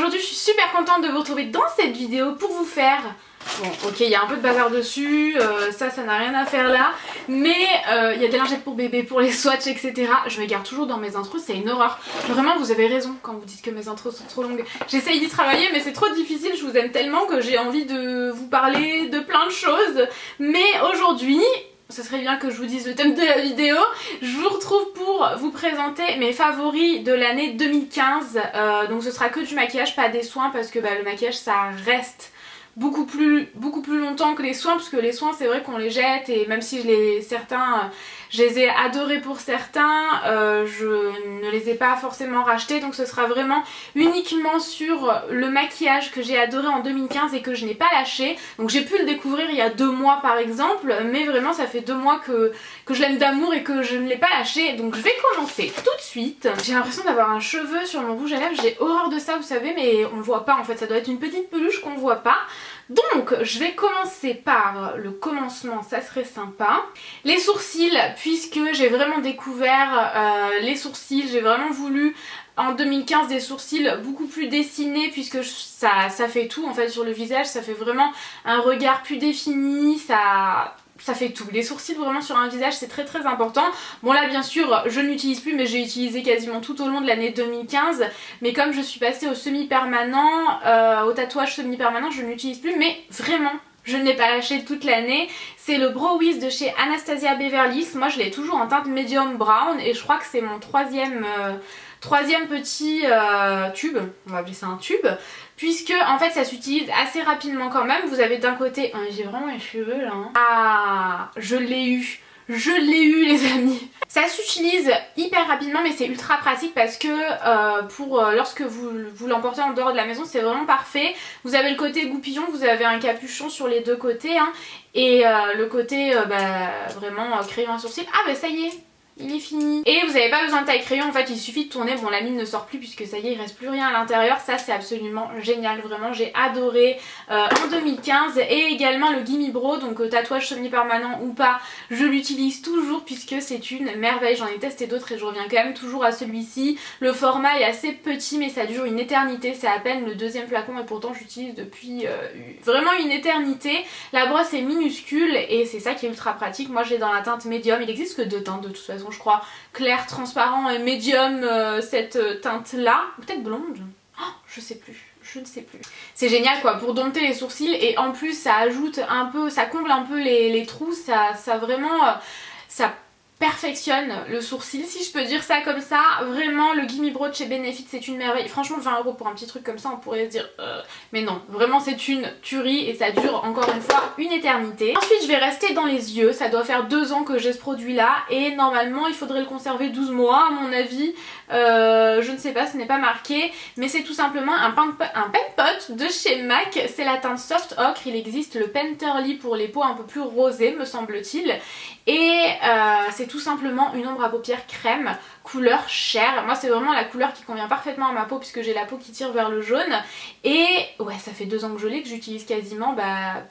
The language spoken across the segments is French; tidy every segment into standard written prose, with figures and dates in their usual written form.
aujourd'hui je suis super contente de vous retrouver dans cette vidéo pour vous faire... Bon ok, il y a un peu de bazar dessus, ça n'a rien à faire là, mais il y a des lingettes pour bébé, pour les swatchs, etc. Je m'égare toujours dans mes intros, c'est une horreur. Vraiment vous avez raison quand vous dites que mes intros sont trop longues. J'essaye d'y travailler mais c'est trop difficile, je vous aime tellement que j'ai envie de vous parler de plein de choses. Mais aujourd'hui... ce serait bien que je vous dise le thème de la vidéo. Je vous retrouve pour vous présenter mes favoris de l'année 2015. Donc ce sera que du maquillage, pas des soins, parce que le maquillage ça reste beaucoup plus longtemps que les soins, parce que les soins c'est vrai qu'on les jette, et même si je les ai adorés pour certains, je ne les ai pas forcément rachetés, donc ce sera vraiment uniquement sur le maquillage que j'ai adoré en 2015 et que je n'ai pas lâché. Donc j'ai pu le découvrir il y a 2 mois par exemple, mais vraiment ça fait 2 mois que je l'aime d'amour et que je ne l'ai pas lâché, donc je vais commencer tout de suite. J'ai l'impression d'avoir un cheveu sur mon rouge à lèvres, j'ai horreur de ça vous savez, mais on le voit pas en fait, ça doit être une petite peluche qu'on voit pas. Donc je vais commencer par le commencement, ça serait sympa. Les sourcils, puisque j'ai vraiment découvert les sourcils, j'ai vraiment voulu en 2015 des sourcils beaucoup plus dessinés, puisque ça fait tout en fait sur le visage, ça fait vraiment un regard plus défini, ça fait tout. Les sourcils vraiment sur un visage c'est très très important. Bon là bien sûr je ne l'utilise plus, mais j'ai utilisé quasiment tout au long de l'année 2015. Mais comme je suis passée au semi-permanent, au tatouage semi-permanent, je ne l'utilise plus. Mais vraiment je ne l'ai pas lâché toute l'année. C'est le Brow Wiz de chez Anastasia Beverly Hills. Moi je l'ai toujours en teinte medium brown et je crois que c'est mon troisième petit tube, on va appeler ça un tube, puisque en fait ça s'utilise assez rapidement quand même. Vous avez d'un côté, j'ai vraiment les cheveux là, hein. Ah, je l'ai eu les amis. Ça s'utilise hyper rapidement, mais c'est ultra pratique parce que lorsque vous l'emportez en dehors de la maison, c'est vraiment parfait. Vous avez le côté goupillon, vous avez un capuchon sur les deux côtés, hein, et le côté vraiment crayon à sourcil. Ah bah ça y est, il est fini. Et vous n'avez pas besoin de taille crayon, en fait il suffit de tourner. Bon la mine ne sort plus puisque ça y est il reste plus rien à l'intérieur. Ça c'est absolument génial, vraiment j'ai adoré en 2015. Et également le Gimme Brow, donc tatouage semi-permanent ou pas, je l'utilise toujours puisque c'est une merveille. J'en ai testé d'autres et je reviens quand même toujours à celui-ci. Le format est assez petit mais ça dure une éternité, c'est à peine le 2e flacon et pourtant j'utilise depuis vraiment une éternité. La brosse est minuscule et c'est ça qui est ultra pratique. Moi je l'ai dans la teinte médium, il existe que 2 teintes de toute façon je crois, clair, transparent et médium, cette teinte là, peut-être blonde, oh, je sais plus. Je ne sais plus. C'est génial quoi pour dompter les sourcils, et en plus ça ajoute un peu, ça comble un peu les trous, ça vraiment, ça perfectionne le sourcil si je peux dire ça comme ça. Vraiment le Gimme Brow de chez Benefit c'est une merveille. Franchement 20 € pour un petit truc comme ça on pourrait se dire mais non, vraiment c'est une tuerie et ça dure encore une fois une éternité. Ensuite je vais rester dans les yeux, ça doit faire 2 ans que j'ai ce produit là et normalement il faudrait le conserver 12 mois à mon avis. Je ne sais pas, ce n'est pas marqué, mais c'est tout simplement un pen pot de chez MAC. C'est la teinte Soft Ocre, il existe le Painterly pour les peaux un peu plus rosées me semble-t-il. Et c'est tout simplement une ombre à paupières crème couleur chair. Moi c'est vraiment la couleur qui convient parfaitement à ma peau puisque j'ai la peau qui tire vers le jaune. Et ouais, ça fait 2 ans que je l'ai, que j'utilise quasiment,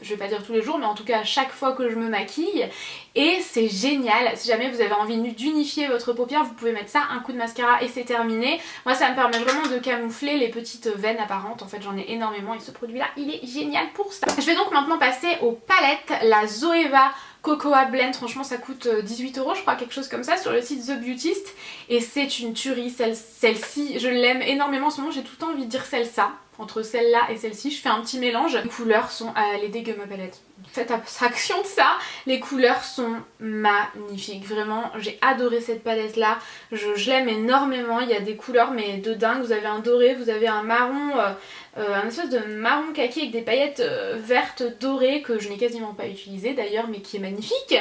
je vais pas dire tous les jours, mais en tout cas à chaque fois que je me maquille. Et c'est génial, si jamais vous avez envie d'unifier votre paupière, vous pouvez mettre ça, un coup de mascara et c'est terminé. Moi ça me permet vraiment de camoufler les petites veines apparentes, en fait j'en ai énormément et ce produit là il est génial pour ça. Je vais donc maintenant passer aux palettes, la Zoeva Cocoa Blend, franchement ça coûte 18 € je crois, quelque chose comme ça sur le site The Beautist, et c'est une tuerie. Celle-ci je l'aime énormément en ce moment, j'ai tout le temps envie de dire celle-ça. Entre celle-là et celle-ci je fais un petit mélange. Les couleurs sont, elle est dégueu ma palette, faites abstraction de ça, les couleurs sont magnifiques, vraiment j'ai adoré cette palette là, je l'aime énormément. Il y a des couleurs mais de dingue, vous avez un doré, vous avez un marron, un espèce de marron kaki avec des paillettes vertes dorées que je n'ai quasiment pas utilisé d'ailleurs mais qui est magnifique.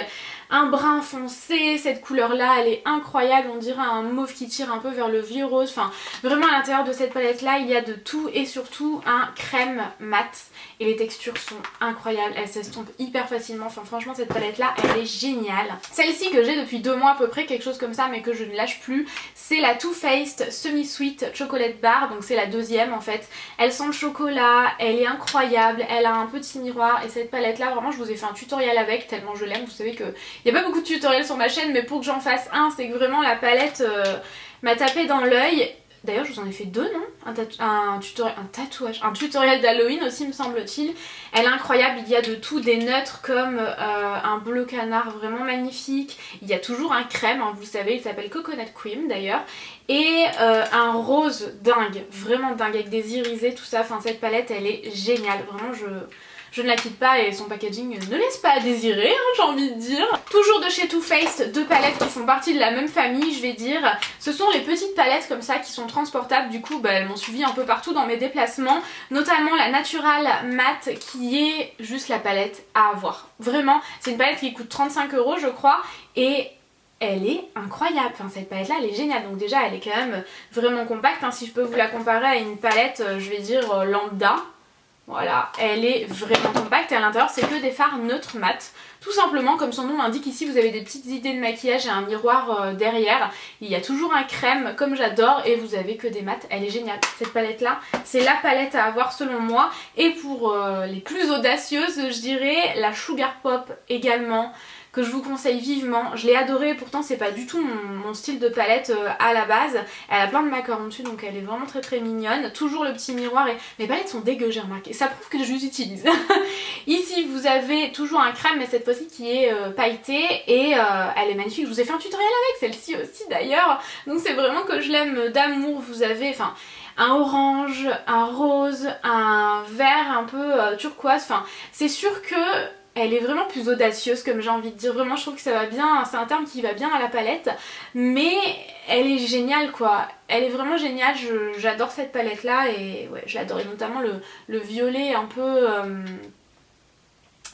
Un brun foncé, cette couleur là elle est incroyable, on dirait un mauve qui tire un peu vers le vieux rose. Enfin vraiment à l'intérieur de cette palette là il y a de tout et surtout un crème mat et les textures sont incroyables, elles s'estompent hyper facilement. Enfin franchement cette palette là elle est géniale. Celle-ci que j'ai depuis 2 mois à peu près, quelque chose comme ça mais que je ne lâche plus, c'est la Too Faced Semi Sweet Chocolate Bar, donc c'est la 2e en fait. Elle sent le chocolat, elle est incroyable, elle a un petit miroir et cette palette là vraiment je vous ai fait un tutoriel avec tellement je l'aime. Vous savez que il n'y a pas beaucoup de tutoriels sur ma chaîne mais pour que j'en fasse un c'est que vraiment la palette m'a tapé dans l'œil. D'ailleurs je vous en ai fait deux, non? Un tutoriel d'Halloween aussi me semble-t-il. Elle est incroyable, il y a de tout, des neutres comme un bleu canard vraiment magnifique. Il y a toujours un crème, hein, vous le savez, il s'appelle Coconut Cream d'ailleurs. Et un rose dingue, vraiment dingue, avec des irisés, tout ça. Enfin cette palette elle est géniale, vraiment je ne la quitte pas et son packaging ne laisse pas à désirer, hein, j'ai envie de dire. Toujours de chez Too Faced, deux palettes qui font partie de la même famille, je vais dire. Ce sont les petites palettes comme ça qui sont transportables, du coup elles m'ont suivi un peu partout dans mes déplacements. Notamment la Natural Matte qui est juste la palette à avoir. Vraiment, c'est une palette qui coûte 35 € je crois et elle est incroyable, enfin cette palette là elle est géniale, donc déjà elle est quand même vraiment compacte, hein. Si je peux vous la comparer à une palette je vais dire lambda. Voilà, elle est vraiment compacte et à l'intérieur c'est que des fards neutres mat. Tout simplement comme son nom l'indique ici vous avez des petites idées de maquillage et un miroir derrière. Il y a toujours un crème comme j'adore et vous avez que des mats. Elle est géniale cette palette là. C'est la palette à avoir selon moi. Et pour les plus audacieuses je dirais la Sugar Pop également, que je vous conseille vivement. Je l'ai adorée, pourtant c'est pas du tout mon style de palette à la base. Elle a plein de macarons dessus donc elle est vraiment très mignonne. Toujours le petit miroir et mes palettes sont dégueu, j'ai remarqué. Ça prouve que je les utilise. Ici vous avez toujours un crème mais cette fois-ci qui est pailletée et elle est magnifique. Je vous ai fait un tutoriel avec celle-ci aussi d'ailleurs. Donc c'est vraiment que je l'aime d'amour. Vous avez un orange, un rose, un vert un peu turquoise. Enfin c'est sûr que elle est vraiment plus audacieuse comme j'ai envie de dire, vraiment je trouve que ça va bien, c'est un terme qui va bien à la palette, mais elle est géniale quoi, elle est vraiment géniale, j'adore cette palette là et ouais je l'adore, et notamment le violet un peu,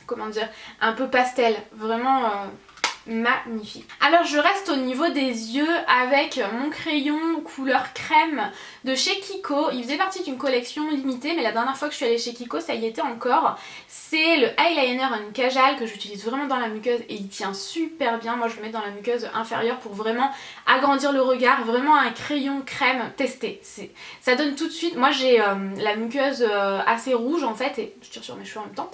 comment dire, un peu pastel, vraiment magnifique. Alors je reste au niveau des yeux avec mon crayon couleur crème de chez Kiko. Il faisait partie d'une collection limitée mais la dernière fois que je suis allée chez Kiko ça y était encore. C'est le eyeliner en Kajal que j'utilise vraiment dans la muqueuse et il tient super bien. Moi je le mets dans la muqueuse inférieure pour vraiment agrandir le regard. Vraiment un crayon crème testé. Ça donne tout de suite. Moi j'ai la muqueuse assez rouge en fait et je tire sur mes cheveux en même temps.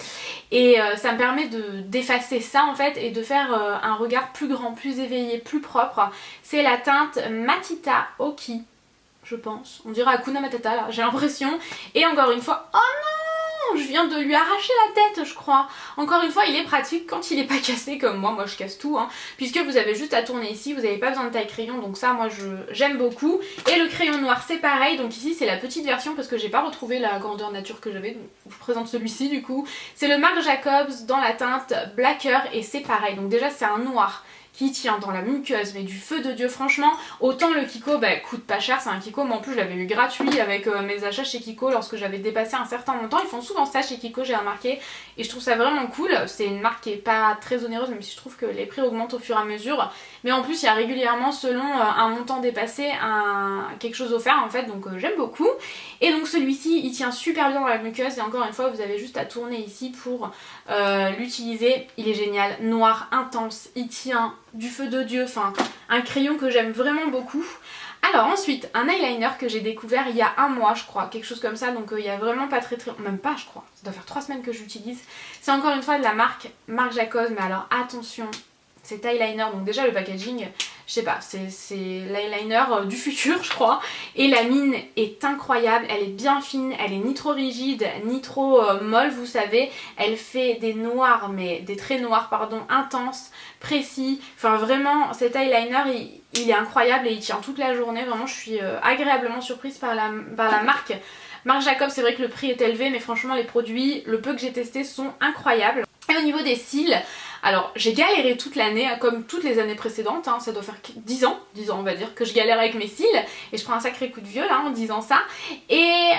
Et ça me permet d'effacer ça en fait et de faire un regard plus grand, plus éveillé, plus propre. C'est la teinte Matita Oki, je pense. On dirait Hakuna Matata là, j'ai l'impression. Et encore une fois, oh non, je viens de lui arracher la tête je crois. Encore une fois il est pratique quand il est pas cassé comme moi je casse tout hein, puisque vous avez juste à tourner ici, vous n'avez pas besoin de taille crayon donc ça moi j'aime beaucoup. Et le crayon noir c'est pareil, donc ici c'est la petite version parce que j'ai pas retrouvé la grandeur nature que j'avais, donc je vous présente celui-ci du coup. C'est le Marc Jacobs dans la teinte Blacker et c'est pareil, donc déjà c'est un noir qui tient dans la muqueuse mais du feu de Dieu franchement. Autant le Kiko coûte pas cher, c'est un Kiko mais en plus je l'avais eu gratuit avec mes achats chez Kiko lorsque j'avais dépassé un certain montant. Ils font souvent ça chez Kiko, j'ai remarqué, et je trouve ça vraiment cool. C'est une marque qui est pas très onéreuse même si je trouve que les prix augmentent au fur et à mesure, mais en plus il y a régulièrement selon un montant dépassé quelque chose offert en fait, donc j'aime beaucoup. Et donc celui-ci il tient super bien dans la muqueuse et encore une fois vous avez juste à tourner ici pour l'utiliser. Il est génial, noir intense, il tient du feu de Dieu, enfin un crayon que j'aime vraiment beaucoup. Alors ensuite un eyeliner que j'ai découvert il y a un mois je crois, quelque chose comme ça, donc il y a vraiment pas très même pas je crois, ça doit faire 3 semaines que j'utilise. C'est encore une fois de la marque Marc Jacobs, mais alors attention, cet eyeliner, donc déjà le packaging, je sais pas, c'est l'eyeliner du futur je crois, et la mine est incroyable, elle est bien fine, elle est ni trop rigide ni trop molle vous savez, elle fait des noirs, mais des traits noirs pardon, intenses, précis, enfin vraiment cet eyeliner il est incroyable et il tient toute la journée, vraiment je suis agréablement surprise par la marque Marc Jacobs. C'est vrai que le prix est élevé mais franchement les produits, le peu que j'ai testé sont incroyables. Et au niveau des cils, alors j'ai galéré toute l'année comme toutes les années précédentes, hein, ça doit faire 10 ans on va dire que je galère avec mes cils et je prends un sacré coup de vieux là en disant ça. Et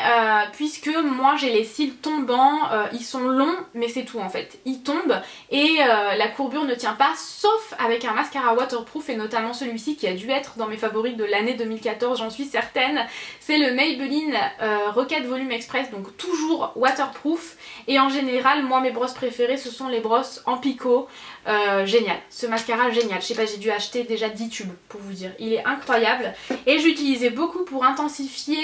puisque moi j'ai les cils tombants, ils sont longs mais c'est tout en fait, ils tombent et la courbure ne tient pas sauf avec un mascara waterproof et notamment celui-ci qui a dû être dans mes favoris de l'année 2014, j'en suis certaine. C'est le Maybelline Rocket Volume Express, donc toujours waterproof, et en général moi mes brosses préférées ce sont les brosses en picot. Génial, ce mascara génial, je sais pas, j'ai dû acheter déjà 10 tubes pour vous dire, il est incroyable et j'utilisais beaucoup pour intensifier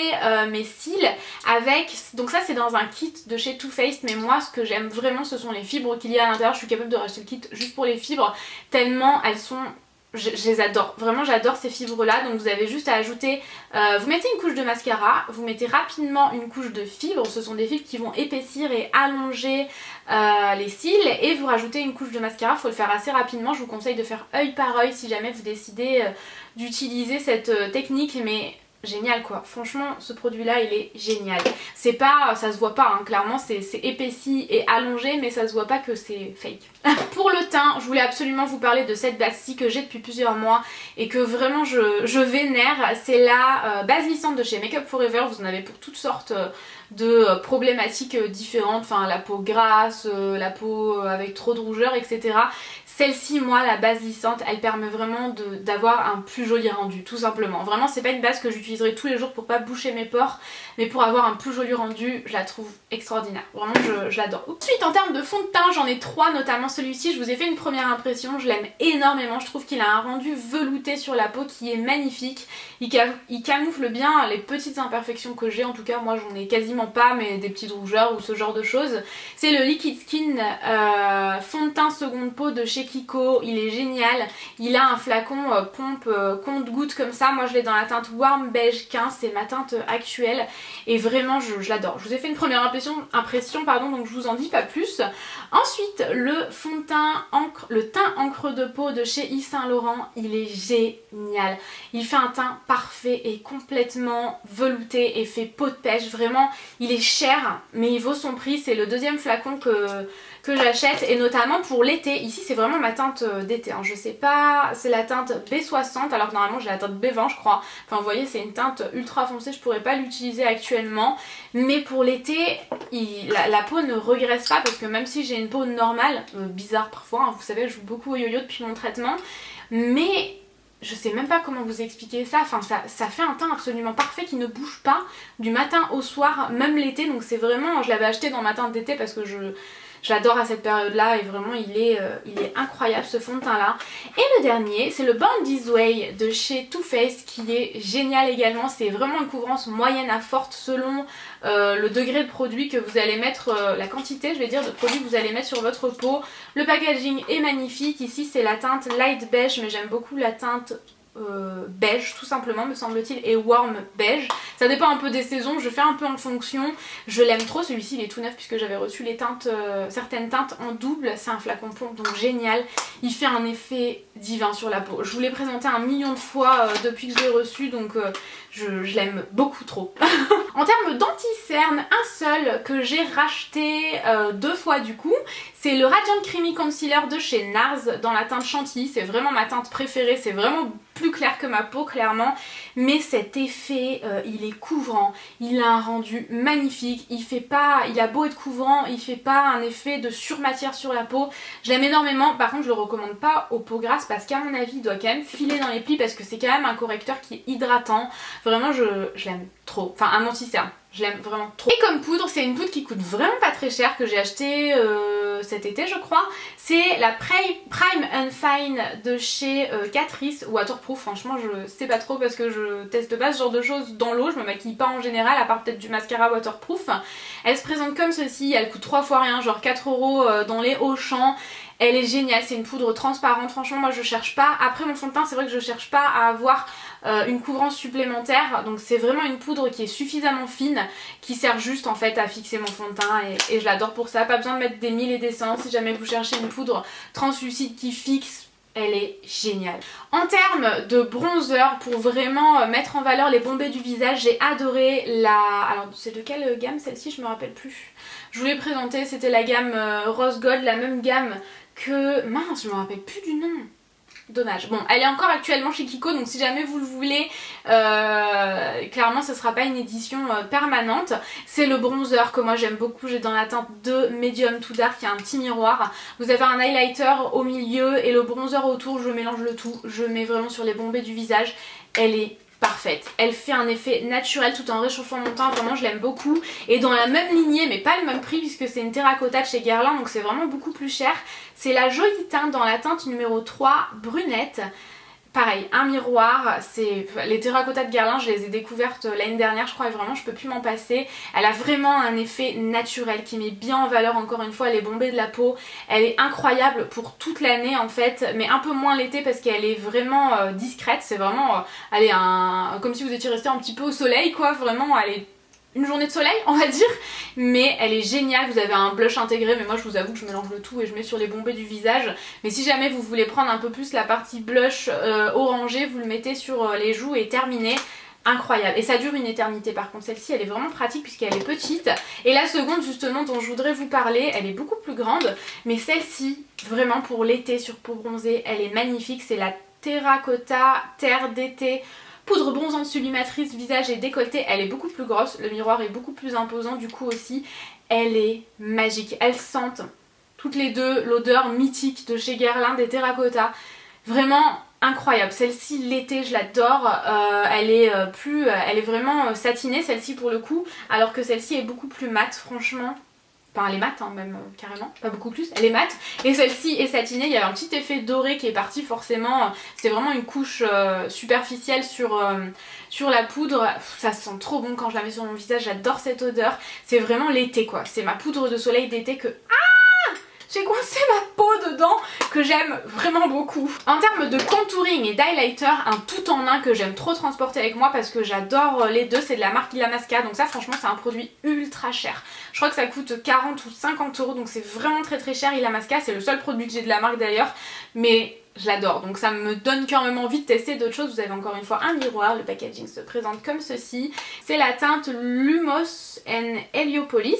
mes cils avec, donc ça c'est dans un kit de chez Too Faced, mais moi ce que j'aime vraiment ce sont les fibres qu'il y a à l'intérieur. Je suis capable de racheter le kit juste pour les fibres tellement elles sont je les adore, vraiment j'adore ces fibres là. Donc vous avez juste à ajouter, vous mettez une couche de mascara, vous mettez rapidement une couche de fibres, ce sont des fibres qui vont épaissir et allonger les cils, et vous rajoutez une couche de mascara. Il faut le faire assez rapidement, je vous conseille de faire œil par œil si jamais vous décidez d'utiliser cette technique, mais génial quoi, franchement ce produit là il est génial. C'est pas, ça se voit pas hein, clairement c'est épaissi et allongé, mais ça se voit pas que c'est fake. Pour le teint, je voulais absolument vous parler de cette base-ci que j'ai depuis plusieurs mois et que vraiment je vénère. C'est la base lissante de chez Make Up For Ever. Vous en avez pour toutes sortes de problématiques différentes, enfin la peau grasse, la peau avec trop de rougeur, etc. Celle-ci, moi, la base lissante, elle permet vraiment d'avoir un plus joli rendu, tout simplement. Vraiment, c'est pas une base que j'utiliserai tous les jours pour pas boucher mes pores, mais pour avoir un plus joli rendu, je la trouve extraordinaire. Vraiment, je l'adore. Ensuite, en termes de fond de teint, j'en ai trois, notamment celui-ci. Je vous ai fait une première impression, je l'aime énormément. Je trouve qu'il a un rendu velouté sur la peau qui est magnifique. Il camoufle bien les petites imperfections que j'ai. En tout cas, moi, j'en ai quasiment pas, mais des petites rougeurs ou ce genre de choses. C'est le Liquid Skin fond de teint seconde peau de chez Kiko. Il est génial. Il a un flacon pompe compte-gouttes comme ça. Moi, je l'ai dans la teinte Warm Beige 15. C'est ma teinte actuelle. Et vraiment, je l'adore. Je vous ai fait une première impression, donc je vous en dis pas plus. Ensuite, le fond de teint encre, le teint encre de peau de chez Yves Saint Laurent. Il est génial. Il fait un teint parfait et complètement velouté et fait peau de pêche. Vraiment, il est cher, mais il vaut son prix. C'est le deuxième flacon que j'achète, et notamment pour l'été. Ici c'est vraiment ma teinte d'été hein. Je sais pas, c'est la teinte B60 alors que normalement j'ai la teinte B20 je crois. Enfin vous voyez, c'est une teinte ultra foncée, je pourrais pas l'utiliser actuellement, mais pour l'été la peau ne regresse pas, parce que même si j'ai une peau normale, bizarre parfois hein, vous savez je joue beaucoup au yo-yo depuis mon traitement, mais je sais même pas comment vous expliquer ça, enfin ça fait un teint absolument parfait qui ne bouge pas du matin au soir, même l'été. Donc c'est vraiment, je l'avais acheté dans ma teinte d'été parce que j'adore à cette période là, et vraiment il est incroyable ce fond de teint là. Et le dernier c'est le Born This Way de chez Too Faced, qui est génial également. C'est vraiment une couvrance moyenne à forte selon le degré de produit que vous allez mettre, la quantité je vais dire de produit que vous allez mettre sur votre peau. Le packaging est magnifique. Ici c'est la teinte light beige, mais j'aime beaucoup la teinte beige tout simplement me semble-t-il, et warm beige. Ça dépend un peu des saisons, je fais un peu en fonction. Je l'aime trop, celui-ci il est tout neuf puisque j'avais reçu les teintes, certaines teintes en double. C'est un flacon pompe donc génial. Il fait un effet divin sur la peau. Je vous l'ai présenté 1 million de fois depuis que je l'ai reçu, donc je l'aime beaucoup trop. En termes d'anti-cerne, un seul que j'ai racheté 2 fois du coup, c'est le Radiant Creamy Concealer de chez NARS dans la teinte Chantilly. C'est vraiment ma teinte préférée, c'est vraiment plus clair que ma peau clairement, mais cet effet il est couvrant, il a un rendu magnifique, il a beau être couvrant, il fait pas un effet de surmatière sur la peau. Je l'aime énormément. Par contre je le recommande pas aux peaux grasses parce qu'à mon avis il doit quand même filer dans les plis, parce que c'est quand même un correcteur qui est hydratant. Vraiment je l'aime trop, enfin un anti-cerne. Je l'aime vraiment trop. Et comme poudre, c'est une poudre qui coûte vraiment pas très cher, que j'ai acheté cet été je crois. C'est la Prime and Fine de chez Catrice Waterproof. Franchement je sais pas trop parce que je teste pas ce genre de choses dans l'eau. Je me maquille pas en général à part peut-être du mascara waterproof. Elle se présente comme ceci, elle coûte 3 fois rien, genre 4 € dans les Auchan. Elle est géniale, c'est une poudre transparente. Franchement moi je cherche pas, après mon fond de teint c'est vrai que je cherche pas à avoir une couvrance supplémentaire, donc c'est vraiment une poudre qui est suffisamment fine, qui sert juste en fait à fixer mon fond de teint, et je l'adore pour ça. Pas besoin de mettre des mille et des cents. Si jamais vous cherchez une poudre translucide qui fixe, elle est géniale. En termes de bronzer, pour vraiment mettre en valeur les bombées du visage, j'ai adoré la... Alors c'est de quelle gamme celle-ci, je me rappelle plus. Je vous l'ai présentée, c'était la gamme Rose Gold, la même gamme que... Mince, je me rappelle plus du nom. Dommage. Bon, elle est encore actuellement chez Kiko, donc si jamais vous le voulez, clairement ce sera pas une édition permanente. C'est le bronzer que moi j'aime beaucoup, j'ai dans la teinte de Medium to Dark, il y a un petit miroir. Vous avez un highlighter au milieu et le bronzer autour, je mélange le tout, je mets vraiment sur les bombées du visage. Elle est parfaite. Elle fait un effet naturel tout en réchauffant mon teint, vraiment je l'aime beaucoup. Et dans la même lignée, mais pas le même prix puisque c'est une terracotta de chez Guerlain, donc c'est vraiment beaucoup plus cher. C'est la jolie teinte dans la teinte numéro 3 brunette. Pareil, un miroir, les terracotta de Guerlain, je les ai découvertes l'année dernière je crois et vraiment je peux plus m'en passer. Elle a vraiment un effet naturel qui met bien en valeur, encore une fois elle est bombée de la peau. Elle est incroyable pour toute l'année en fait, mais un peu moins l'été parce qu'elle est vraiment discrète. C'est vraiment, elle est comme si vous étiez resté un petit peu au soleil quoi, vraiment elle est une journée de soleil on va dire, mais elle est géniale. Vous avez un blush intégré, mais moi je vous avoue que je mélange le tout et je mets sur les bombées du visage, mais si jamais vous voulez prendre un peu plus la partie blush orangé, vous le mettez sur les joues et terminé. Incroyable, et ça dure une éternité. Par contre celle-ci elle est vraiment pratique puisqu'elle est petite, et la seconde justement dont je voudrais vous parler, elle est beaucoup plus grande, mais celle-ci vraiment pour l'été sur peau bronzée elle est magnifique. C'est la Terracotta Terre d'été poudre bronzante sublimatrice visage et décolleté. Elle est beaucoup plus grosse, le miroir est beaucoup plus imposant du coup aussi. Elle est magique, elles sentent toutes les deux l'odeur mythique de chez Guerlain des terracotta. Vraiment incroyable, celle-ci l'été je l'adore. Elle est vraiment satinée celle-ci pour le coup, alors que celle-ci est beaucoup plus mate franchement. Enfin elle est mate hein, même carrément, pas beaucoup plus, elle est mate. Et celle-ci est satinée, il y a un petit effet doré qui est parti forcément. C'est vraiment une couche superficielle sur la poudre. Ça sent trop bon quand je la mets sur mon visage, j'adore cette odeur. C'est vraiment l'été quoi, c'est ma poudre de soleil d'été que... J'ai coincé ma peau dedans, que j'aime vraiment beaucoup. En termes de contouring et d'highlighter, un tout en un que j'aime trop transporter avec moi parce que j'adore les deux, c'est de la marque Illamasqua. Donc ça franchement c'est un produit ultra cher. Je crois que ça coûte 40 ou 50 euros, donc c'est vraiment très très cher Illamasqua. C'est le seul produit que j'ai de la marque d'ailleurs, mais je l'adore. Donc ça me donne quand même envie de tester d'autres choses. Vous avez encore une fois un miroir, le packaging se présente comme ceci. C'est la teinte Lumos and Heliopolis,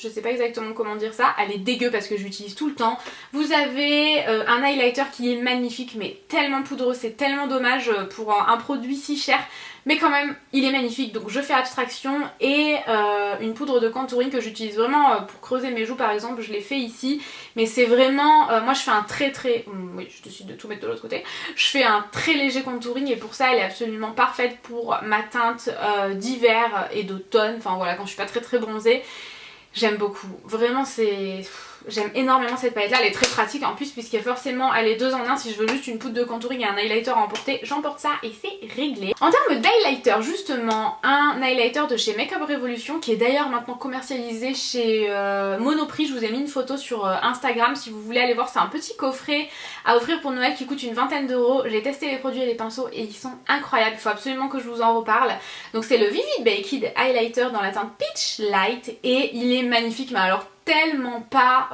je sais pas exactement comment dire ça, elle est dégueu parce que je l'utilise tout le temps. Vous avez un highlighter qui est magnifique mais tellement poudreux, c'est tellement dommage pour un produit si cher. Mais quand même il est magnifique, donc je fais abstraction. Et une poudre de contouring que j'utilise vraiment pour creuser mes joues par exemple, je l'ai fait ici. Mais c'est vraiment, moi je fais un oui je décide de tout mettre de l'autre côté. Je fais un très léger contouring et pour ça elle est absolument parfaite pour ma teinte d'hiver et d'automne. Enfin voilà, quand je suis pas très très bronzée. J'aime beaucoup, vraiment j'aime énormément cette palette là, elle est très pratique en plus puisque forcément elle est 2 en 1. Si je veux juste une poudre de contouring et un highlighter à emporter, j'emporte ça et c'est réglé. En termes d'highlighter justement, un highlighter de chez Makeup Revolution qui est d'ailleurs maintenant commercialisé chez Monoprix. Je vous ai mis une photo sur Instagram si vous voulez aller voir, c'est un petit coffret à offrir pour Noël qui coûte une vingtaine d'euros. J'ai testé les produits et les pinceaux et ils sont incroyables, il faut absolument que je vous en reparle. Donc c'est le Vivid Baked Highlighter dans la teinte Peach Light et il est magnifique, mais alors tellement pas...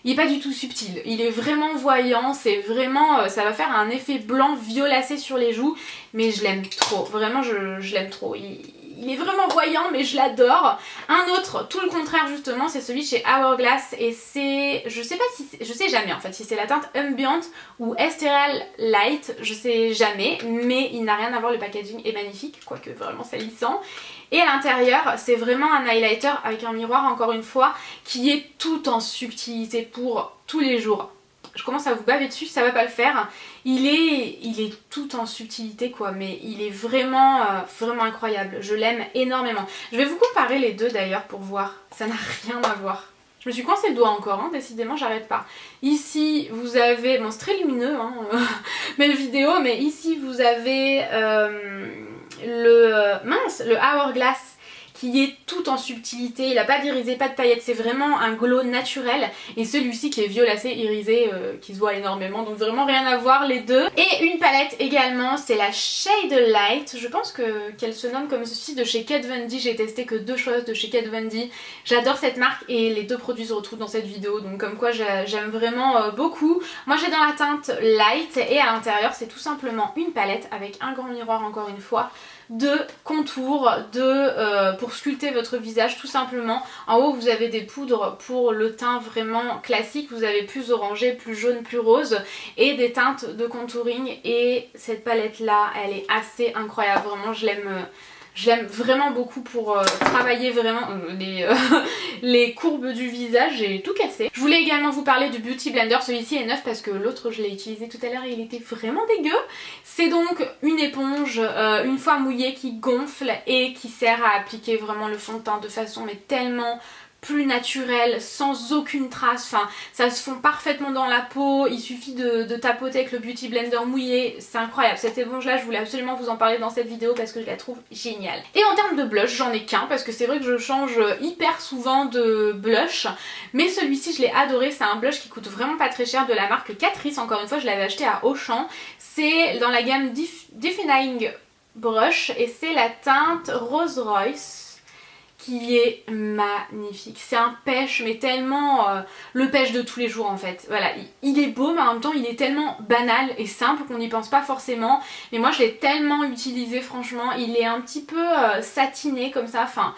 il est pas du tout subtil, il est vraiment voyant, c'est vraiment... ça va faire un effet blanc violacé sur les joues, mais je l'aime trop, vraiment je l'aime trop. Il est vraiment voyant mais je l'adore. Un autre, tout le contraire justement, c'est celui chez Hourglass et c'est... je sais jamais en fait si c'est la teinte Ambient ou Ethereal Light, je sais jamais, mais il n'a rien à voir, le packaging est magnifique, quoique vraiment salissant. Et à l'intérieur c'est vraiment un highlighter avec un miroir encore une fois qui est tout en subtilité pour tous les jours. Je commence à vous baver dessus, ça va pas le faire. Il est tout en subtilité quoi, mais il est vraiment, vraiment incroyable. Je l'aime énormément. Je vais vous comparer les deux d'ailleurs pour voir, ça n'a rien à voir. Je me suis coincé le doigt encore, hein, décidément j'arrête pas. Ici vous avez, bon c'est très lumineux hein, mais le vidéo, mais ici vous avez le Hourglass qui est tout en subtilité, il n'a pas d'irisé, pas de paillettes, c'est vraiment un glow naturel. Et celui-ci qui est violacé, irisé, qui se voit énormément, donc vraiment rien à voir les deux. Et une palette également, c'est la Shade Light, je pense qu'elle se nomme comme ceci, de chez Kat Von D. J'ai testé que 2 choses de chez Kat Von D. J'adore cette marque et les 2 produits se retrouvent dans cette vidéo, donc comme quoi j'aime vraiment beaucoup. Moi j'ai dans la teinte Light et à l'intérieur c'est tout simplement une palette avec un grand miroir encore une fois, de contours, pour sculpter votre visage tout simplement. En haut vous avez des poudres pour le teint vraiment classique, vous avez plus orangé, plus jaune, plus rose et des teintes de contouring. Et cette palette là elle est assez incroyable, vraiment je l'aime vraiment beaucoup pour travailler vraiment les courbes du visage. J'ai tout cassé. Je voulais également vous parler du Beauty Blender. Celui-ci est neuf parce que l'autre je l'ai utilisé tout à l'heure et il était vraiment dégueu. C'est donc une éponge une fois mouillée qui gonfle et qui sert à appliquer vraiment le fond de teint de façon mais tellement plus naturel, sans aucune trace, enfin ça se fond parfaitement dans la peau, il suffit de tapoter avec le Beauty Blender mouillé, c'est incroyable. Cette éponge là je voulais absolument vous en parler dans cette vidéo parce que je la trouve géniale. Et en termes de blush j'en ai qu'un parce que c'est vrai que je change hyper souvent de blush, mais celui-ci je l'ai adoré, c'est un blush qui coûte vraiment pas très cher de la marque Catrice, encore une fois je l'avais acheté à Auchan, c'est dans la gamme Defining Brush et c'est la teinte Rose Royce qui est magnifique. C'est un pêche mais tellement le pêche de tous les jours en fait. Voilà, il est beau mais en même temps il est tellement banal et simple qu'on n'y pense pas forcément. Mais moi je l'ai tellement utilisé franchement, il est un petit peu satiné comme ça, enfin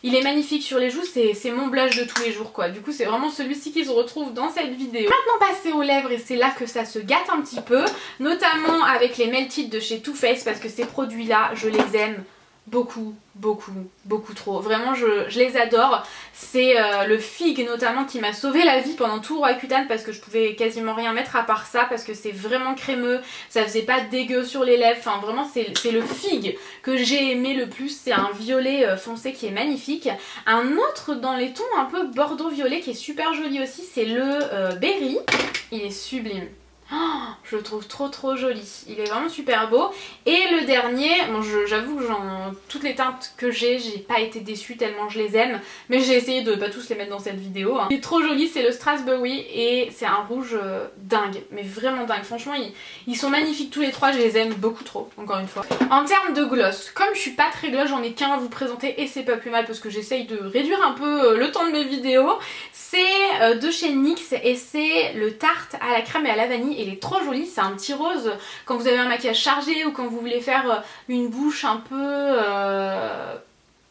il est magnifique sur les joues, c'est mon blush de tous les jours quoi. Du coup c'est vraiment celui-ci qui se retrouve dans cette vidéo. Maintenant passer aux lèvres et c'est là que ça se gâte un petit peu, notamment avec les Melted de chez Too Faced parce que ces produits là je les aime beaucoup trop, vraiment je les adore. C'est le Fig notamment qui m'a sauvé la vie pendant tout Roaccutane parce que je pouvais quasiment rien mettre à part ça parce que c'est vraiment crémeux, ça faisait pas dégueu sur les lèvres, enfin vraiment c'est le Fig que j'ai aimé le plus. C'est un violet foncé qui est magnifique. Un autre dans les tons un peu bordeaux violet qui est super joli aussi, c'est le Berry, il est sublime. Oh, je le trouve trop joli, il est vraiment super beau. Et le dernier, bon j'avoue que toutes les teintes que j'ai pas été déçue tellement je les aime, mais j'ai essayé de pas tous les mettre dans cette vidéo hein. Il est trop joli, c'est le Strasbourg et c'est un rouge dingue, mais vraiment dingue. Franchement ils sont magnifiques tous les trois, je les aime beaucoup trop, encore une fois. En termes de gloss, comme je suis pas très gloss, j'en ai qu'un à vous présenter et c'est pas plus mal parce que j'essaye de réduire un peu le temps de mes vidéos. C'est de chez NYX et c'est le Tarte à la crème et à la vanille. Il est trop joli, c'est un petit rose quand vous avez un maquillage chargé ou quand vous voulez faire une bouche un peu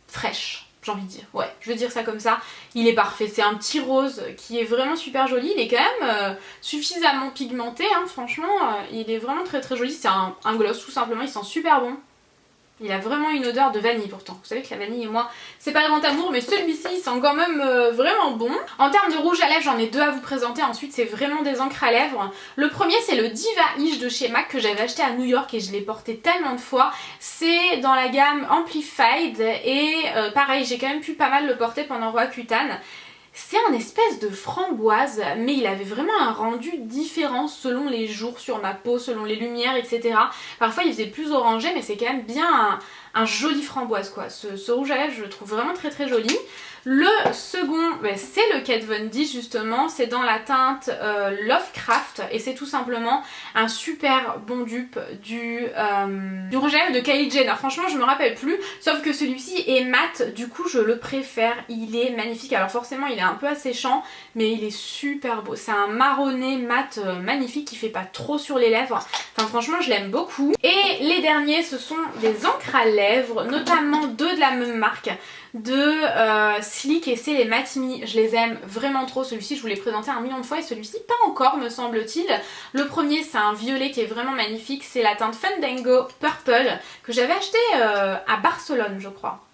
fraîche, j'ai envie de dire. Ouais, je veux dire ça comme ça. Il est parfait, c'est un petit rose qui est vraiment super joli. Il est quand même suffisamment pigmenté, hein, franchement. Il est vraiment très joli. C'est un gloss tout simplement, il sent super bon. Il a vraiment une odeur de vanille pourtant. Vous savez que la vanille et moi, c'est pas grand amour, mais celui-ci il sent quand même vraiment bon. En termes de rouge à lèvres, j'en ai deux à vous présenter. Ensuite, c'est vraiment des encres à lèvres. Le premier, c'est le Diva Ish de chez MAC que j'avais acheté à New York et je l'ai porté tellement de fois. C'est dans la gamme Amplified et pareil, j'ai quand même pu pas mal le porter pendant Roaccutane. C'est un espèce de framboise, mais il avait vraiment un rendu différent selon les jours sur ma peau, selon les lumières, etc. Parfois il faisait plus orangé, mais c'est quand même bien un joli framboise quoi. Ce rouge à lèvres, je le trouve vraiment très joli. Le second, c'est le Kat Von D justement, c'est dans la teinte Lovecraft et c'est tout simplement un super bon dupe du rouge à lèvres de Kylie Jenner. Franchement je me rappelle plus, sauf que celui-ci est mat, du coup je le préfère, il est magnifique. Alors forcément il est un peu asséchant mais il est super beau, c'est un marronné mat magnifique qui fait pas trop sur les lèvres, enfin franchement je l'aime beaucoup. Et les derniers ce sont des encres à lèvres, notamment deux de la même marque, de Sleek et c'est les Matte Me. Je les aime vraiment trop. Celui-ci je vous l'ai présenté un million de fois et celui-ci pas encore me semble-t-il. Le premier c'est un violet qui est vraiment magnifique, c'est la teinte Fandango Purple que j'avais acheté à Barcelone je crois.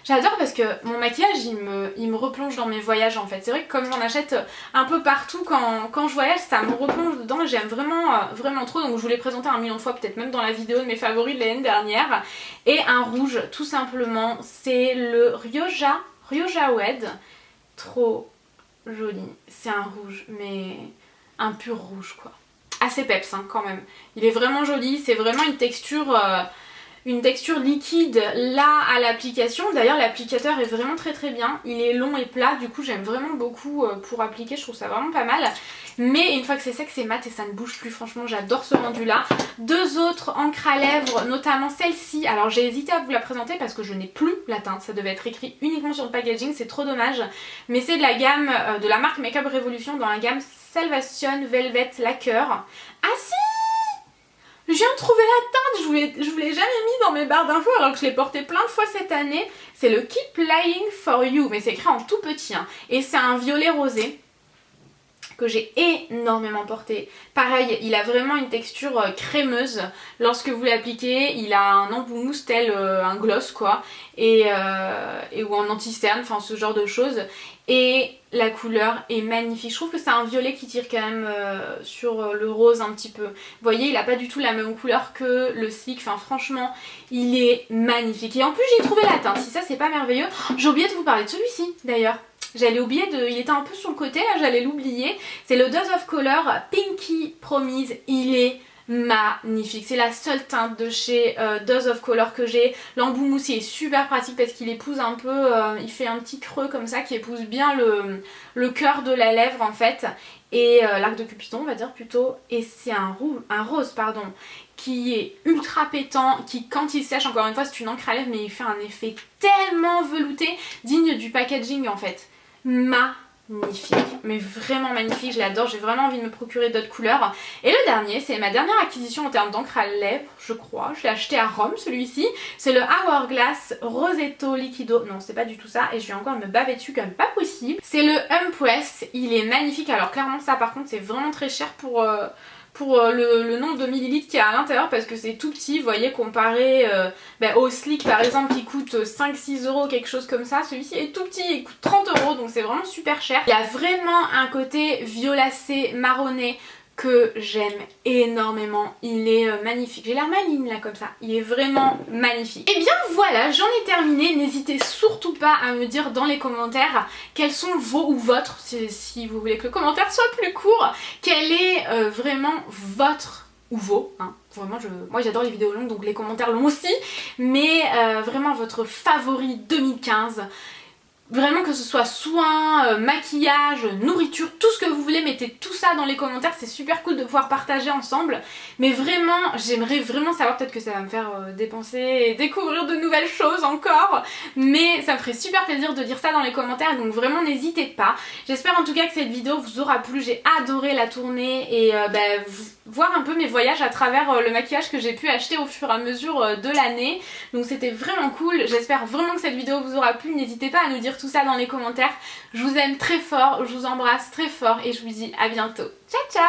J'adore parce que mon maquillage il me replonge dans mes voyages en fait. C'est vrai que comme j'en achète un peu partout quand je voyage, ça me replonge dedans et j'aime vraiment trop. Donc je vous l'ai présenté un million de fois, peut-être même dans la vidéo de mes favoris de l'année dernière. Et un rouge tout simplement, c'est le Rioja Wed. Trop joli. C'est un rouge mais un pur rouge quoi. Assez peps hein, quand même. Il est vraiment joli, c'est vraiment une texture liquide là à l'application. D'ailleurs l'applicateur est vraiment très bien, il est long et plat, du coup j'aime vraiment beaucoup pour appliquer, je trouve ça vraiment pas mal. Mais une fois que c'est sec c'est mat et ça ne bouge plus, franchement j'adore ce rendu là. Deux autres encres à lèvres, notamment celle-ci. Alors j'ai hésité à vous la présenter parce que je n'ai plus la teinte, ça devait être écrit uniquement sur le packaging, c'est trop dommage. Mais c'est de la gamme de la marque Makeup Revolution dans la gamme Salvation Velvet Lacquer. Ah si, je viens de trouver la teinte, je vous l'ai jamais mis dans mes barres d'infos alors que je l'ai porté plein de fois cette année. C'est le Keep Lying For You, mais c'est écrit en tout petit hein. Et c'est un violet rosé que j'ai énormément porté. Pareil, il a vraiment une texture crémeuse lorsque vous l'appliquez. Il a un embout-mousse tel un gloss quoi, ou un anti-cerne, enfin ce genre de choses. Et la couleur est magnifique. Je trouve que c'est un violet qui tire quand même sur le rose un petit peu. Vous voyez, il a pas du tout la même couleur que le Sleek. Enfin franchement, il est magnifique. Et en plus j'ai trouvé la teinte. Si ça c'est pas merveilleux. J'ai oublié de vous parler de celui-ci d'ailleurs. J'allais oublier il était un peu sur le côté là, j'allais l'oublier. C'est le Dose of Color Pinky Promise. Il est magnifique, c'est la seule teinte de chez Dose of Color que j'ai. L'embout moussé est super pratique parce qu'il épouse un peu, il fait un petit creux comme ça qui épouse bien le cœur de la lèvre en fait. Et l'arc de Cupidon on va dire plutôt. Et c'est un rose pardon, qui est ultra pétant, qui quand il sèche, encore une fois c'est une encre à lèvres mais il fait un effet tellement velouté, digne du packaging en fait. Magnifique, mais vraiment magnifique, je l'adore, j'ai vraiment envie de me procurer d'autres couleurs. Et le dernier, c'est ma dernière acquisition en termes d'encre à lèvres, je crois, je l'ai acheté à Rome celui-ci, c'est le Hourglass Rosetto Liquido, non c'est pas du tout ça et je vais encore me baver dessus comme pas possible. C'est le Empress, il est magnifique, alors clairement ça par contre c'est vraiment très cher pour le nombre de millilitres qu'il y a à l'intérieur parce que c'est tout petit, vous voyez, comparé au Sleek par exemple qui coûte 5-6 euros, quelque chose comme ça. Celui-ci est tout petit, il coûte 30 euros, donc c'est vraiment super cher. Il y a vraiment un côté violacé, marronné que j'aime énormément, il est magnifique. J'ai l'air maligne là comme ça, il est vraiment magnifique. Et bien voilà, j'en ai terminé, n'hésitez surtout pas à me dire dans les commentaires quels sont vos ou votre, si vous voulez que le commentaire soit plus court, quel est vraiment votre ou vos, hein. Vraiment moi j'adore les vidéos longues donc les commentaires longs aussi, mais vraiment votre favori 2015. Vraiment que ce soit soins, maquillage, nourriture, tout ce que vous voulez, mettez tout ça dans les commentaires, c'est super cool de pouvoir partager ensemble. Mais vraiment, j'aimerais vraiment savoir, peut-être que ça va me faire dépenser et découvrir de nouvelles choses encore. Mais ça me ferait super plaisir de lire ça dans les commentaires, donc vraiment n'hésitez pas. J'espère en tout cas que cette vidéo vous aura plu, j'ai adoré la tourner et voir un peu mes voyages à travers le maquillage que j'ai pu acheter au fur et à mesure de l'année. Donc c'était vraiment cool, j'espère vraiment que cette vidéo vous aura plu, n'hésitez pas à nous dire tout ça dans les commentaires. Je vous aime très fort, je vous embrasse très fort et je vous dis à bientôt. Ciao ciao.